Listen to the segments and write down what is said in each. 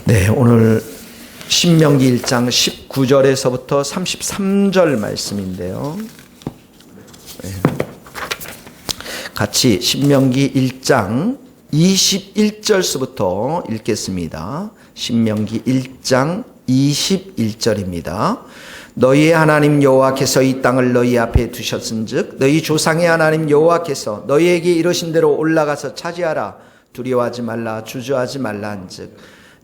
네, 오늘 신명기 1장 19절에서부터 33절 말씀인데요. 네. 같이 신명기 1장 21절서부터 읽겠습니다. 신명기 1장 21절입니다. 너희의 하나님 여호와께서 이 땅을 너희 앞에 두셨은즉 너희 조상의 하나님 여호와께서 너희에게 이르신 대로 올라가서 차지하라. 두려워하지 말라, 주저하지 말라 한즉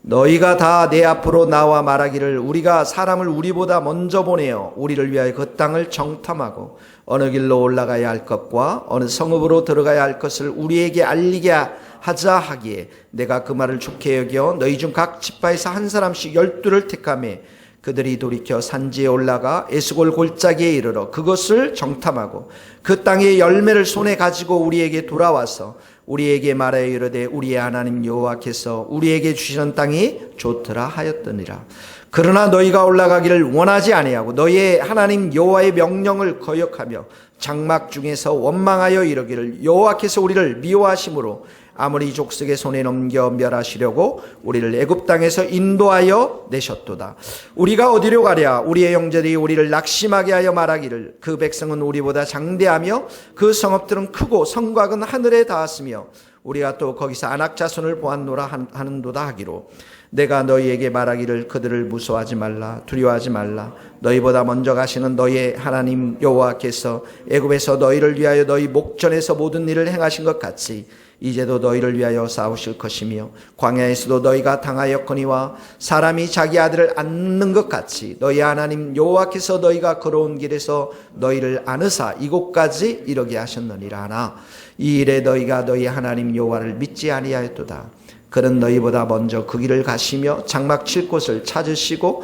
너희가 다 내 앞으로 나와 말하기를 우리가 사람을 우리보다 먼저 보내어 우리를 위하여 그 땅을 정탐하고 어느 길로 올라가야 할 것과 어느 성읍으로 들어가야 할 것을 우리에게 알리게 하자 하기에 내가 그 말을 좋게 여겨 너희 중 각 지파에서 한 사람씩 12를 택하매 그들이 돌이켜 산지에 올라가 에스골 골짜기에 이르러 그것을 정탐하고 그 땅의 열매를 손에 가지고 우리에게 돌아와서 우리에게 말하여 이르되 우리의 하나님 여호와께서 우리에게 주시는 땅이 좋더라 하였더니라. 그러나 너희가 올라가기를 원하지 아니하고 너희의 하나님 여호와의 명령을 거역하며 장막 중에서 원망하여 이르기를 여호와께서 우리를 미워하심으로 아무리 족속의 손에 넘겨 멸하시려고 우리를 애굽 땅에서 인도하여 내셨도다. 우리가 어디로 가랴? 우리의 형제들이 우리를 낙심하게 하여 말하기를 그 백성은 우리보다 장대하며 그 성읍들은 크고 성곽은 하늘에 닿았으며 우리가 또 거기서 아낙 자손을 보았노라 하는도다 하기로 내가 너희에게 말하기를 그들을 무서워하지 말라, 두려워하지 말라. 너희보다 먼저 가시는 너희의 하나님 여호와께서 애굽에서 너희를 위하여 너희 목전에서 모든 일을 행하신 것 같이 이제도 너희를 위하여 싸우실 것이며 광야에서도 너희가 당하였거니와 사람이 자기 아들을 안는 것 같이 너희 하나님 여호와께서 너희가 걸어온 길에서 너희를 안으사 이곳까지 이르게 하셨느니라 하나 이 일에 너희가 너희 하나님 여호와를 믿지 아니하였도다. 그는 너희보다 먼저 그 길을 가시며 장막 칠 곳을 찾으시고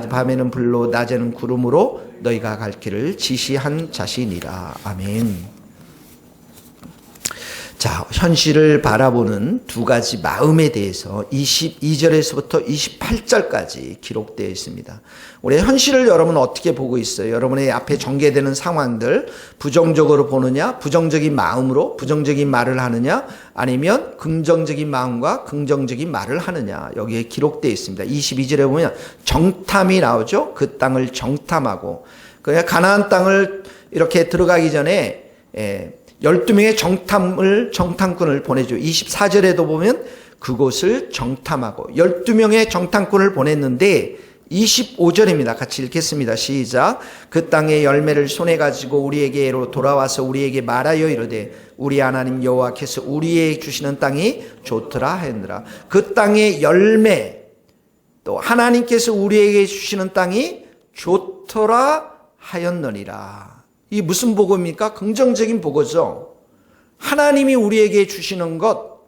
밤에는 불로 낮에는 구름으로 너희가 갈 길을 지시한 자신이라. 아멘. 자, 현실을 바라보는 두 가지 마음에 대해서 22절에서부터 28절까지 기록되어 있습니다. 우리 현실을 여러분 어떻게 보고 있어요? 여러분의 앞에 전개되는 상황들 부정적으로 보느냐, 부정적인 마음으로 부정적인 말을 하느냐, 아니면 긍정적인 마음과 긍정적인 말을 하느냐, 여기에 기록되어 있습니다. 22절에 보면 정탐이 나오죠. 그 땅을 정탐하고 그냥 가나안 땅을 이렇게 들어가기 전에 12명의 정탐꾼을 보내죠. 24절에도 보면 그곳을 정탐하고 12명의 정탐꾼을 보냈는데 25절입니다. 같이 읽겠습니다. 시작. 그 땅의 열매를 손에 가지고 우리에게로 돌아와서 우리에게 말하여 이르되 우리 하나님 여호와께서 우리에게 주시는 땅이 좋더라 하였느라. 그 땅의 열매 또 하나님께서 우리에게 주시는 땅이 좋더라 하였느니라. 이 무슨 복음입니까? 긍정적인 복음이죠. 하나님이 우리에게 주시는 것,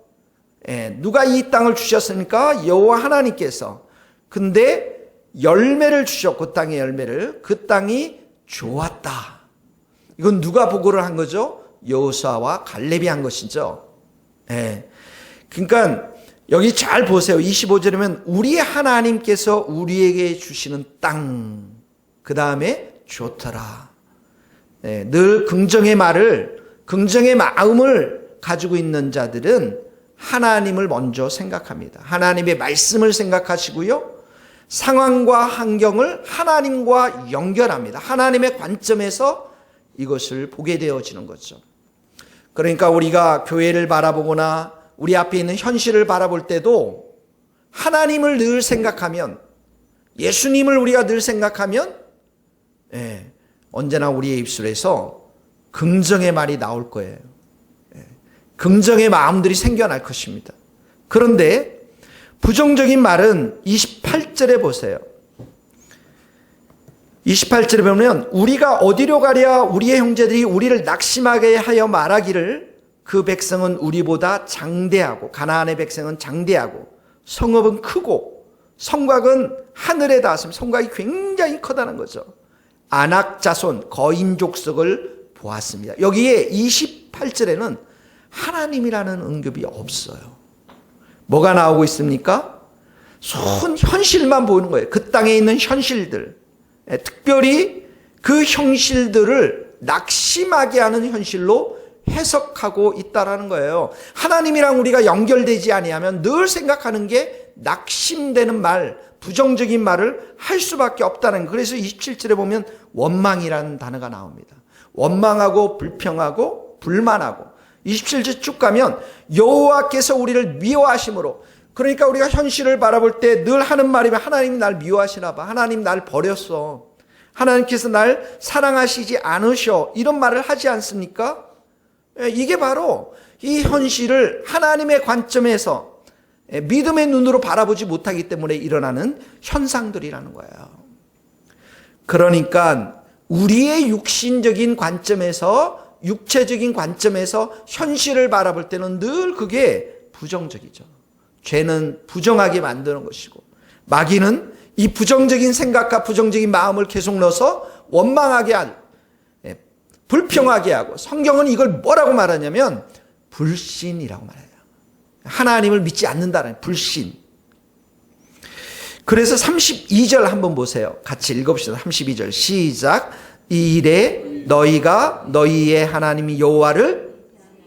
누가 이 땅을 주셨습니까? 여호와 하나님께서. 근데 열매를 주셨고, 그 땅의 열매를, 그 땅이 좋았다. 이건 누가 보고를 한 거죠? 여호수아와 갈렙이 한 것이죠. 그러니까 여기 잘 보세요. 25절이면 우리 하나님께서 우리에게 주시는 땅, 그 다음에 좋더라. 늘 긍정의 말을, 긍정의 마음을 가지고 있는 자들은 하나님을 먼저 생각합니다. 하나님의 말씀을 생각하시고요. 상황과 환경을 하나님과 연결합니다. 하나님의 관점에서 이것을 보게 되어지는 거죠. 그러니까 우리가 교회를 바라보거나 우리 앞에 있는 현실을 바라볼 때도 하나님을 늘 생각하면, 예수님을 우리가 늘 생각하면 언제나 우리의 입술에서 긍정의 말이 나올 거예요. 긍정의 마음들이 생겨날 것입니다. 그런데 부정적인 말은 28절에 보세요. 28절에 보면 우리가 어디로 가랴? 우리의 형제들이 우리를 낙심하게 하여 말하기를 그 백성은 우리보다 장대하고 가나안의 백성은 장대하고 성읍은 크고 성곽은 하늘에 닿았으면 성곽이 굉장히 커다는 거죠. 아낙 자손 거인 족속을 보았습니다. 여기에 28절에는 하나님이라는 언급이 없어요. 뭐가 나오고 있습니까? 현실만 보이는 거예요. 그 땅에 있는 현실들, 특별히 그 현실들을 낙심하게 하는 현실로 해석하고 있다라는 거예요. 하나님이랑 우리가 연결되지 아니하면 늘 생각하는 게 낙심되는 말, 부정적인 말을 할 수밖에 없다는 거예요. 그래서 27절에 보면 원망이라는 단어가 나옵니다. 원망하고 불평하고 불만하고 27절 쭉 가면 여호와께서 우리를 미워하심으로, 그러니까 우리가 현실을 바라볼 때 늘 하는 말이면 하나님이 날 미워하시나 봐. 하나님 날 버렸어. 하나님께서 날 사랑하시지 않으셔. 이런 말을 하지 않습니까? 이게 바로 이 현실을 하나님의 관점에서 믿음의 눈으로 바라보지 못하기 때문에 일어나는 현상들이라는 거예요. 그러니까 우리의 육신적인 관점에서, 육체적인 관점에서 현실을 바라볼 때는 늘 그게 부정적이죠. 죄는 부정하게 만드는 것이고, 마귀는 이 부정적인 생각과 부정적인 마음을 계속 넣어서 원망하게 하고, 불평하게 하고, 성경은 이걸 뭐라고 말하냐면 불신이라고 말해요. 하나님을 믿지 않는다는 불신. 그래서 32절 한번 보세요. 같이 읽어봅시다. 32절 시작. 이일에 너희가 너희의 하나님 여호와를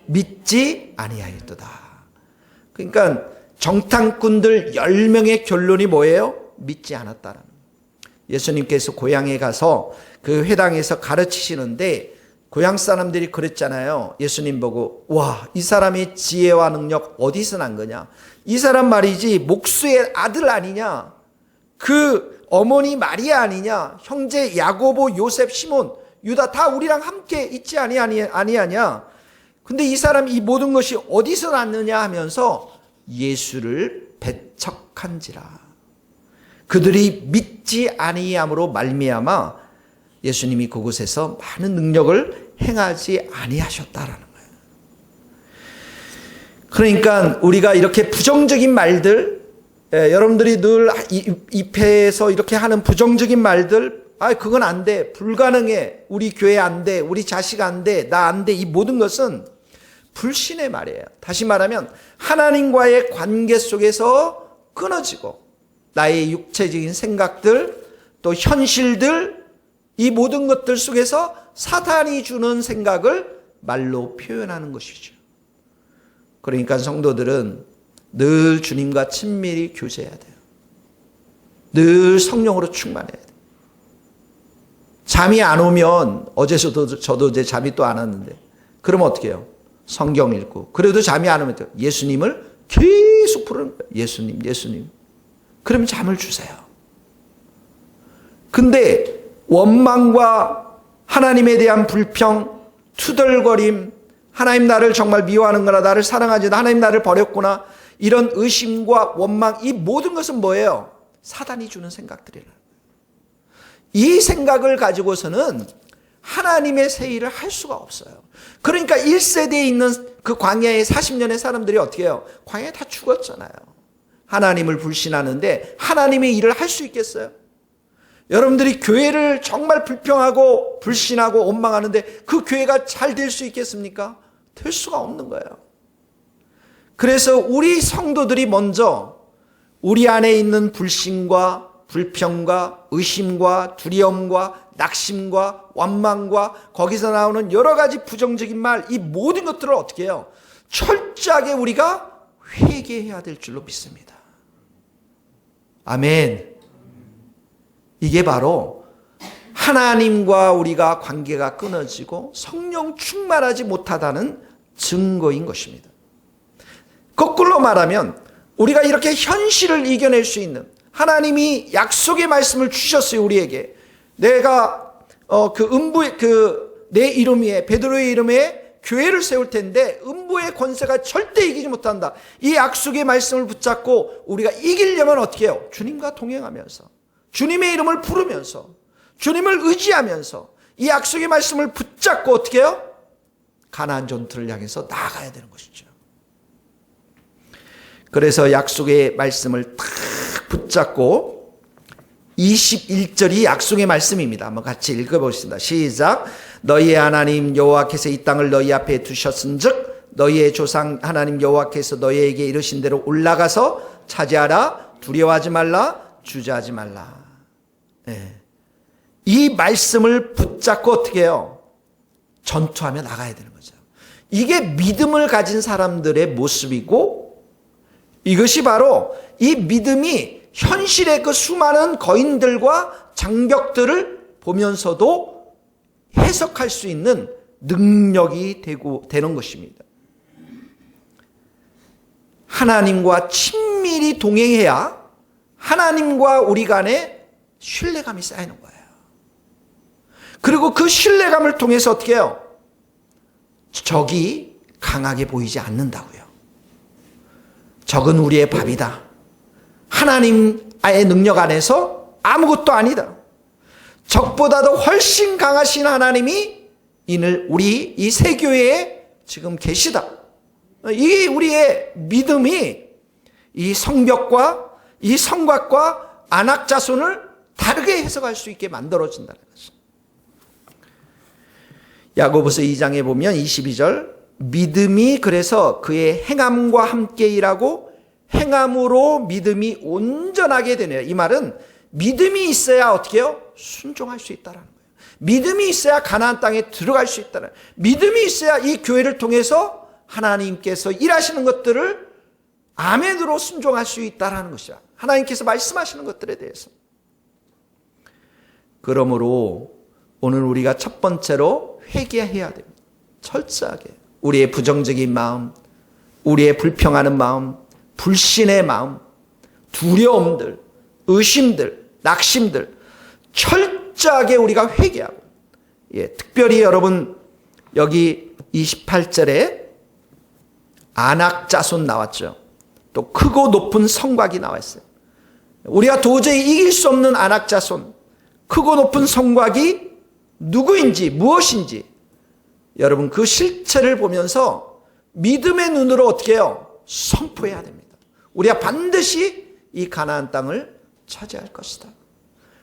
믿지 아니하였도다. 그러니까 정탐꾼들 10명의 결론이 뭐예요? 믿지 않았다라는 거예요. 예수님께서 고향에 가서 그 회당에서 가르치시는데 고향 사람들이 그랬잖아요. 예수님 보고, 와, 이 사람의 지혜와 능력 어디서 난 거냐? 이 사람 말이지 목수의 아들 아니냐? 그 어머니 마리아 아니냐? 형제 야고보, 요셉, 시몬, 유다 다 우리랑 함께 있지 아니하냐? 근데 이 사람 이 모든 것이 어디서 났느냐 하면서 예수를 배척한지라. 그들이 믿지 아니함으로 말미암아 예수님이 그곳에서 많은 능력을 행하지 아니하셨다라는 거예요. 그러니까 우리가 이렇게 부정적인 말들, 여러분들이 늘 입회에서 이렇게 하는 부정적인 말들, 그건 안 돼, 불가능해, 우리 교회 안 돼, 우리 자식 안 돼, 나 안 돼, 이 모든 것은 불신의 말이에요. 다시 말하면 하나님과의 관계 속에서 끊어지고 나의 육체적인 생각들, 또 현실들, 이 모든 것들 속에서 사탄이 주는 생각을 말로 표현하는 것이죠. 그러니까 성도들은 늘 주님과 친밀히 교제해야 돼요. 늘 성령으로 충만해야 돼요. 잠이 안 오면, 어제 저도 이제 잠이 또 안 왔는데, 그러면 어떻게 해요? 성경 읽고, 그래도 잠이 안 오면 예수님을 계속 부르는 거예요. 예수님, 예수님. 그러면 잠을 주세요. 근데 원망과 하나님에 대한 불평, 투덜거림, 하나님 나를 정말 미워하는구나, 나를 사랑하지, 하나님 나를 버렸구나, 이런 의심과 원망, 이 모든 것은 뭐예요? 사단이 주는 생각들이라. 이 생각을 가지고서는 하나님의 새 일을 할 수가 없어요. 그러니까 1세대에 있는 그 광야의 40년의 사람들이 어떻게 해요? 광야에 다 죽었잖아요. 하나님을 불신하는데 하나님의 일을 할 수 있겠어요? 여러분들이 교회를 정말 불평하고 불신하고 원망하는데 그 교회가 잘 될 수 있겠습니까? 될 수가 없는 거예요. 그래서 우리 성도들이 먼저 우리 안에 있는 불신과 불평과 의심과 두려움과 낙심과 원망과 거기서 나오는 여러 가지 부정적인 말, 이 모든 것들을 어떻게 해요? 철저하게 우리가 회개해야 될 줄로 믿습니다. 아멘. 이게 바로 하나님과 우리가 관계가 끊어지고 성령 충만하지 못하다는 증거인 것입니다. 거꾸로 말하면 우리가 이렇게 현실을 이겨낼 수 있는, 하나님이 약속의 말씀을 주셨어요. 우리에게 내가 내 이름 위에, 베드로의 이름에 교회를 세울 텐데 음부의 권세가 절대 이기지 못한다. 이 약속의 말씀을 붙잡고 우리가 이기려면 어떻게 해요? 주님과 동행하면서, 주님의 이름을 부르면서, 주님을 의지하면서 이 약속의 말씀을 붙잡고 어떻게 해요? 가나안 전투를 향해서 나아가야 되는 것이죠. 그래서 약속의 말씀을 탁 붙잡고 21절이 약속의 말씀입니다. 한번 같이 읽어보겠습니다. 시작. 너희의 하나님 여호와께서 이 땅을 너희 앞에 두셨은즉 너희의 조상 하나님 여호와께서 너희에게 이르신 대로 올라가서 차지하라. 두려워하지 말라. 주저하지 말라. 네. 이 말씀을 붙잡고 어떻게 해요? 전투하며 나가야 되는 거죠. 이게 믿음을 가진 사람들의 모습이고 이것이 바로 이 믿음이 현실의 그 수많은 거인들과 장벽들을 보면서도 해석할 수 있는 능력이 되는 것입니다. 하나님과 친밀히 동행해야 하나님과 우리 간에 신뢰감이 쌓이는 거예요. 그리고 그 신뢰감을 통해서 어떻게 해요? 적이 강하게 보이지 않는다고요. 적은 우리의 밥이다. 하나님의 능력 안에서 아무것도 아니다. 적보다도 훨씬 강하신 하나님이 우리 이 세교회에 지금 계시다. 이 우리의 믿음이 이 성벽과 이 성곽과 안악자손을 다르게 해석할 수 있게 만들어진다는 것입니다. 야고보서 2장에 보면 22절, 믿음이 그래서 그의 행함과 함께 일하고 행함으로 믿음이 온전하게 되네요. 이 말은 믿음이 있어야 어떻게 해요? 순종할 수 있다는 거예요. 믿음이 있어야 가나안 땅에 들어갈 수 있다는 거예요. 믿음이 있어야 이 교회를 통해서 하나님께서 일하시는 것들을 아멘으로 순종할 수 있다는 것이야. 하나님께서 말씀하시는 것들에 대해서. 그러므로 오늘 우리가 첫 번째로 회개해야 됩니다. 철저하게. 우리의 부정적인 마음, 우리의 불평하는 마음, 불신의 마음, 두려움들, 의심들, 낙심들 철저하게 우리가 회개하고, 특별히 여러분 여기 28절에 안악자손 나왔죠. 또 크고 높은 성곽이 나왔어요. 우리가 도저히 이길 수 없는 안악자손, 크고 높은 성곽이 누구인지 무엇인지 여러분 그 실체를 보면서 믿음의 눈으로 어떻게 해요? 선포해야 됩니다. 우리가 반드시 이 가나안 땅을 차지할 것이다.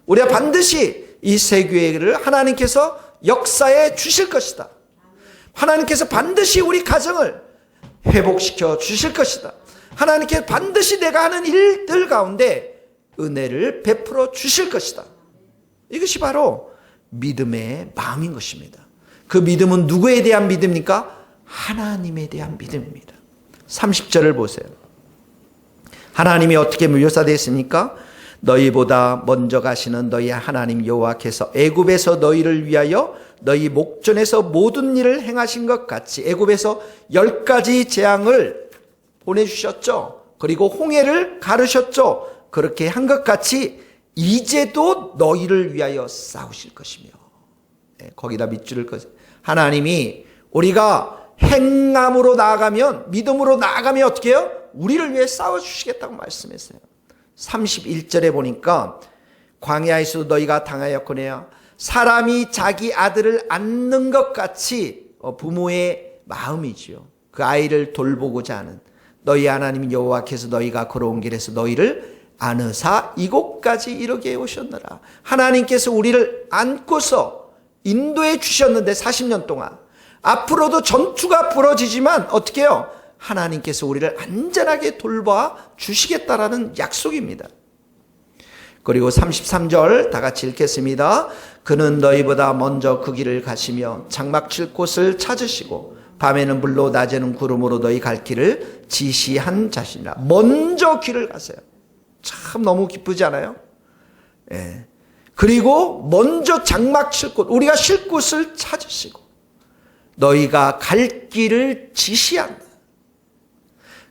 우리가 반드시 이 세교회를 하나님께서 역사해 주실 것이다. 하나님께서 반드시 우리 가정을 회복시켜 주실 것이다. 하나님께서 반드시 내가 하는 일들 가운데 은혜를 베풀어 주실 것이다. 이것이 바로 믿음의 마음인 것입니다. 그 믿음은 누구에 대한 믿음입니까? 하나님에 대한 믿음입니다. 30절을 보세요. 하나님이 어떻게 묘사되어 있습니까? 너희보다 먼저 가시는 너희 하나님 여호와께서 애굽에서 너희를 위하여 너희 목전에서 모든 일을 행하신 것 같이 애굽에서 10가지 재앙을 보내주셨죠. 그리고 홍해를 가르셨죠. 그렇게 한 것 같이 이제도 너희를 위하여 싸우실 것이며, 거기다 밑줄을 그으세요. 하나님이 우리가 행함으로 나아가면, 믿음으로 나아가면 어떻게 해요? 우리를 위해 싸워주시겠다고 말씀했어요. 31절에 보니까 광야에서 너희가 당하였거니와 사람이 자기 아들을 안는 것 같이 부모의 마음이지요. 그 아이를 돌보고자 하는 너희 하나님 여호와께서 너희가 걸어온 길에서 너희를 안으사 이곳까지 이르게 오셨느라. 하나님께서 우리를 안고서 인도해 주셨는데 40년 동안 앞으로도 전투가 벌어지지만 어떻게 해요? 하나님께서 우리를 안전하게 돌봐 주시겠다라는 약속입니다. 그리고 33절 다 같이 읽겠습니다. 그는 너희보다 먼저 그 길을 가시며 장막 칠 곳을 찾으시고 밤에는 불로 낮에는 구름으로 너희 갈 길을 지시한 자시니라. 먼저 길을 가세요. 참 너무 기쁘지 않아요? 예. 그리고 먼저 장막 칠 곳, 우리가 쉴 곳을 찾으시고 너희가 갈 길을 지시한다.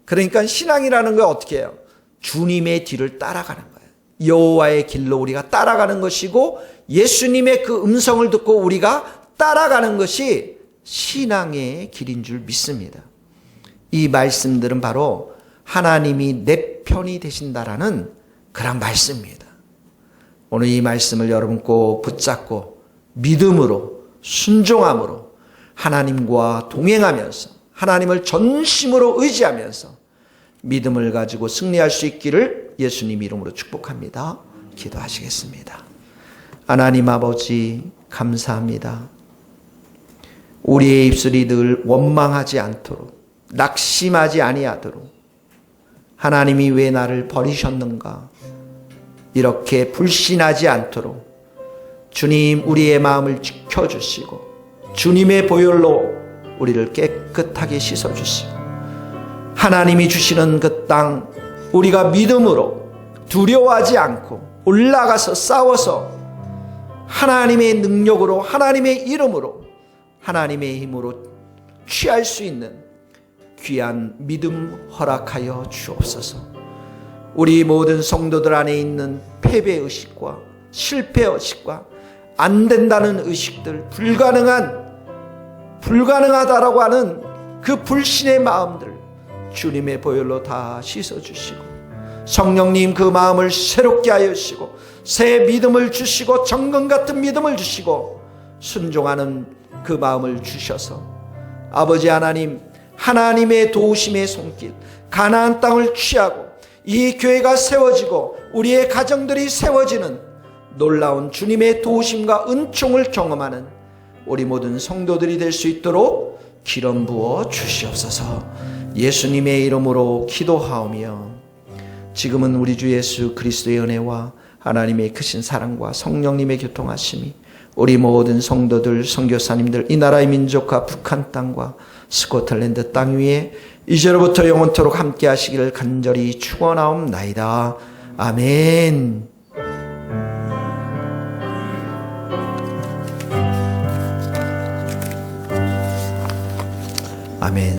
그러니까 신앙이라는 건 어떻게 해요? 주님의 뒤를 따라가는 거예요. 여호와의 길로 우리가 따라가는 것이고 예수님의 그 음성을 듣고 우리가 따라가는 것이 신앙의 길인 줄 믿습니다. 이 말씀들은 바로 하나님이 내 편이 되신다라는 그런 말씀입니다. 오늘 이 말씀을 여러분 꼭 붙잡고 믿음으로 순종함으로 하나님과 동행하면서 하나님을 전심으로 의지하면서 믿음을 가지고 승리할 수 있기를 예수님 이름으로 축복합니다. 기도하시겠습니다. 하나님 아버지 감사합니다. 우리의 입술이 늘 원망하지 않도록 낙심하지 아니하도록 하나님이 왜 나를 버리셨는가 이렇게 불신하지 않도록 주님 우리의 마음을 지켜주시고 주님의 보혈로 우리를 깨끗하게 씻어주시고 하나님이 주시는 그 땅 우리가 믿음으로 두려워하지 않고 올라가서 싸워서 하나님의 능력으로 하나님의 이름으로 하나님의 힘으로 취할 수 있는 귀한 믿음 허락하여 주옵소서. 우리 모든 성도들 안에 있는 패배의식과 실패의식과 안 된다는 의식들, 불가능하다라고 하는 그 불신의 마음들 주님의 보혈로 다 씻어주시고 성령님 그 마음을 새롭게 하여 주시고 새 믿음을 주시고 정금 같은 믿음을 주시고 순종하는 그 마음을 주셔서 아버지 하나님, 하나님의 도우심의 손길 가나안 땅을 취하고 이 교회가 세워지고 우리의 가정들이 세워지는 놀라운 주님의 도우심과 은총을 경험하는 우리 모든 성도들이 될 수 있도록 기름 부어 주시옵소서. 예수님의 이름으로 기도하오며 지금은 우리 주 예수 그리스도의 은혜와 하나님의 크신 사랑과 성령님의 교통하심이 우리 모든 성도들, 선교사님들, 이 나라의 민족과 북한 땅과 스코틀랜드 땅 위에 이제로부터 영원토록 함께 하시기를 간절히 축원하옵나이다. 아멘. 아멘.